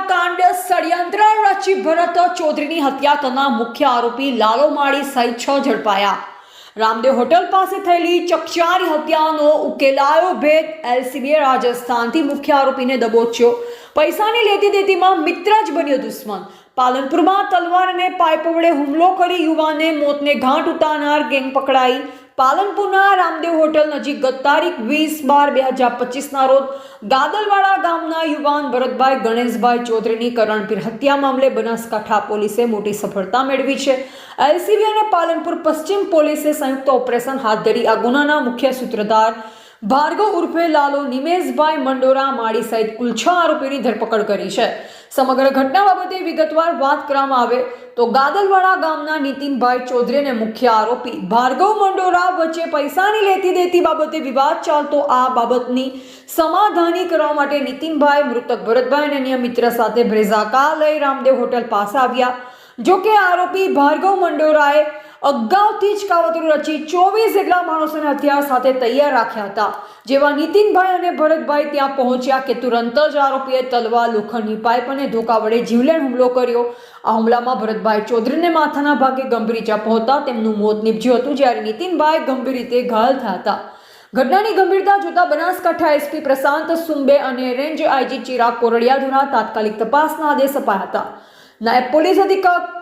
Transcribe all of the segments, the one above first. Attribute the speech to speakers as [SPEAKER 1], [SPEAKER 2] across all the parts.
[SPEAKER 1] હત્યાકાંડ ષડયંત્ર રચી ભરત ચૌધરીની હત્યા કરનાર મુખ્ય આરોપી લાલો માળી સહિત 6 ઝડપાયા. રામદેવ હોટલ પાસે થયેલી ચકચારી હત્યાનો ઉકેલાયો ભેદ. એલસીબીએ રાજસ્થાનથી મુખ્ય આરોપીને દબોચ્યો. પૈસાની લેતી દેતીમાં મિત્ર જ બન્યો દુશ્મન. પાલનપુરમાં તલવાર અને પાઇપો વડે હુમલો કરી યુવાનને મોતને ઘાટ ઉતારનાર ગેંગ પકડાઈ. પાલનપુરના રામદેવ હોટલ નજીક ગત તારીખ 20/12/2025ના રોજ ગાદલવાડા ગામના યુવાન ભરતભાઈ ગણેશભાઈ ચૌધરીની કરણપીર હત્યા મામલે બનાસકાંઠા પોલીસે મોટી સફળતા મેળવી છે. એલસીબી અને પાલનપુર પશ્ચિમ પોલીસે સંયુક્ત ઓપરેશન હાથ ધરી આ ગુનાના મુખ્ય સૂત્રધાર ભાર્ગવ ઉર્ફે લાલો નિમેશભાઈ મંડોરા માળી સહિત કુલ 6 આરોપીની ધરપકડ કરી છે. સમગ્ર ઘટના બાબતે વિગતવાર વાત કરવામાં આવે તો ગાદલવાડા ગામના નીતિનભાઈ ચૌધરી અને મુખ્ય આરોપી ભાર્ગવ મંડોરા વચ્ચે પૈસાની લેતી દેતી બાબતે વિવાદ ચાલતો. આ બાબતની સમાધાની કરવા માટે નીતિનભાઈ મૃતક ભરતભાઈ અને અન્ય મિત્ર સાથે બ્રેઝા લઈ રામદેવ હોટલ પાસે આવ્યા. જો કે આરોપી ભાર્ગવ મંડોરાએ અગાઉથી જ કાવતરું રચી 24 જેટલા માણસોને હથિયાર સાથે તૈયાર રાખ્યા હતા. જેવા નીતિનભાઈ અને ભરતભાઈ ત્યાં પહોંચ્યા કે તુરંત જ આરોપીએ તલવાર, લોખંડની પાઇપ અને ધોકા વડે જીવલેણ હુમલો કર્યો. આ હુમલામાં ભરતભાઈ ચૌધરીને માથાના ભાગે ગંભીર ઈજા પહોંચતા તેમનું મોત નીપજ્યું હતું, જ્યારે નીતિનભાઈ ગંભીર રીતે ઘાયલ થયા હતા. ઘટનાની ગંભીરતા જોતા બનાસકાંઠા એસપી પ્રશાંત સુંબે અને રેન્જ આઈજી ચિરાગ કોરડિયા દ્વારા તાત્કાલિક તપાસના આદેશ અપાયા હતા. નાયબ પોલીસ અધિક્ષક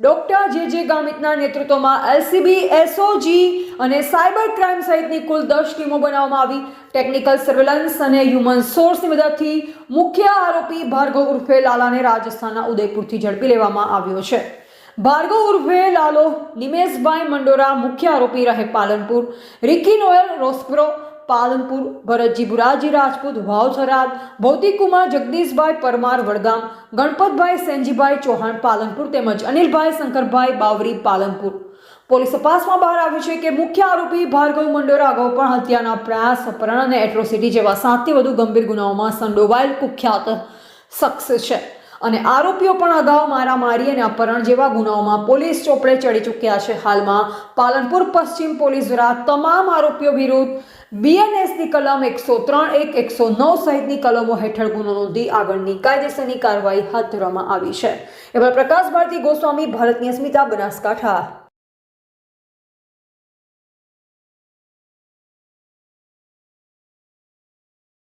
[SPEAKER 1] ડોક્ટર જે ગામિતના નેતૃત્વમાં એલસીબી, એસઓજી અને સાયબર ક્રાઇમ સહિતની કુલ 10 ટીમો બનાવવામાં આવી. ટેકનિકલ સર્વેલન્સ અને હ્યુમન સોર્સની મદદથી મુખ્ય આરોપી ભાર્ગવ ઉર્ફે લાલાને રાજસ્થાનના ઉદયપુરથી ઝડપી લેવામાં આવ્યો છે. ભાર્ગવ ઉર્ફે લાલો નિમેશભાઈ મંડોરા મુખ્ય આરોપી રહે પાલનપુર. રિકી નોયલ રોસ્પરો પાલનપુર, ભરતજી બુરાજી રાજપૂત વાવથરાદ, ભૌતિકકુમાર જગદીશભાઈ પરમાર વડગામ, ગણપતભાઈ સેનજીભાઈ ચૌહાણ પાલનપુર તેમજ અનિલભાઈ શંકરભાઈ બાવરી પાલનપુર. પોલીસ તપાસમાં બહાર આવ્યું છે કે મુખ્ય આરોપી ભાર્ગવ મંડોરા અગાઉ પણ હત્યાના પ્રયાસ, અપહરણ અને એટ્રોસિટી જેવા 7થી વધુ ગંભીર ગુનાઓમાં સંડોવાયેલ કુખ્યાત શખ્સ છે અને આરોપીઓ પણ અગાઉ મારામારી અને અપહરણ જેવા ગુનાઓમાં પોલીસ ચોપડે ચડી ચૂક્યા છે. હાલમાં પાલનપુર પશ્ચિમ પોલીસ દ્વારા તમામ આરોપીઓ વિરુદ્ધ બીએનએસની કલમ 103(1) 109 સહિતની કલમો હેઠળ ગુનો નોંધી આગળની કાયદેસરની કાર્યવાહી હાથ ધરવામાં આવી છે. એવા પ્રકાશ ભારતી ગોસ્વામી, ભારતની અસ્મિતા, બનાસકાંઠા.